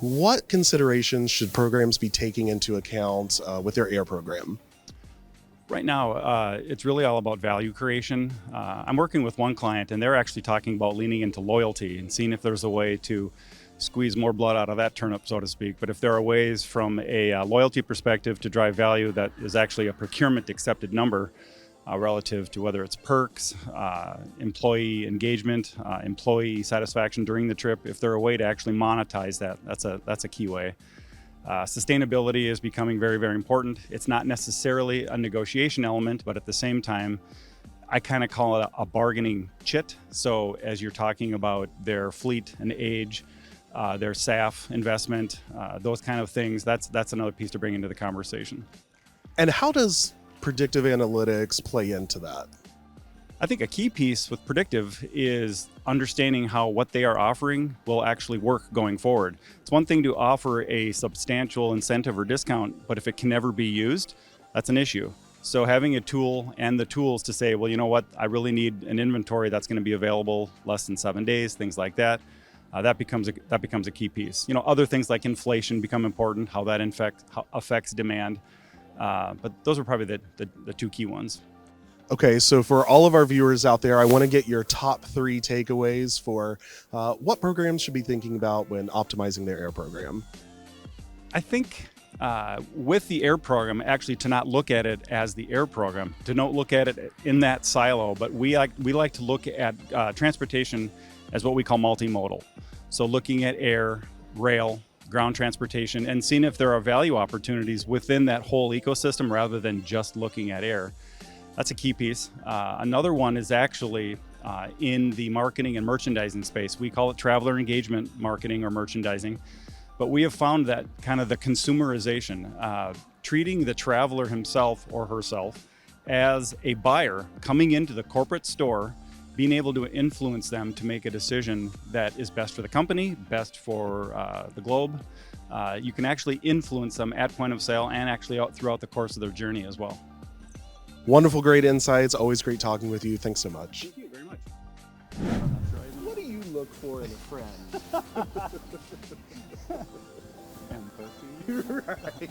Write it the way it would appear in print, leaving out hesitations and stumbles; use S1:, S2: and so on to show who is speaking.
S1: What considerations should programs be taking into account with their air program?
S2: Right now, it's really all about value creation. I'm working with one client, and they're actually talking about leaning into loyalty and seeing if there's a way to squeeze more blood out of that turnip, so to speak. But if there are ways from a loyalty perspective to drive value that is actually a procurement accepted number relative to whether it's perks, employee engagement, employee satisfaction during the trip, if there are a way to actually monetize that, that's a key way. Sustainability is becoming very, very important. It's not necessarily a negotiation element, but at the same time, I kind of call it a bargaining chit. So as you're talking about their fleet and age, their SAF investment, those kind of things, that's another piece to bring into the conversation.
S1: And how does predictive analytics play into that?
S2: I think a key piece with predictive is understanding how what they are offering will actually work going forward. It's one thing to offer a substantial incentive or discount, but if it can never be used, that's an issue. So having a tool and the tools to say, well, you know what, I really need an inventory that's going to be available less than 7 days, things like that. That becomes a key piece. You know, other things like inflation become important, how that affects demand. But those are probably the two key ones.
S1: Okay, so for all of our viewers out there, I want to get your top 3 takeaways for what programs should be thinking about when optimizing their air program.
S2: I think with the air program, actually to not look at it as the air program, to not look at it in that silo, but we like to look at transportation as what we call multimodal. So looking at air, rail, ground transportation, and seeing if there are value opportunities within that whole ecosystem rather than just looking at air. That's a key piece. Another one is actually in the marketing and merchandising space. We call it traveler engagement marketing or merchandising, but we have found that kind of the consumerization, treating the traveler himself or herself as a buyer coming into the corporate store, being able to influence them to make a decision that is best for the company, best for the globe. You can actually influence them at point of sale and actually out throughout the course of their journey as well.
S1: Wonderful, great insights. Always great talking with you. Thanks so much.
S2: Thank you very much.
S3: What do you look for in a friend?
S2: Empathy.
S3: Right.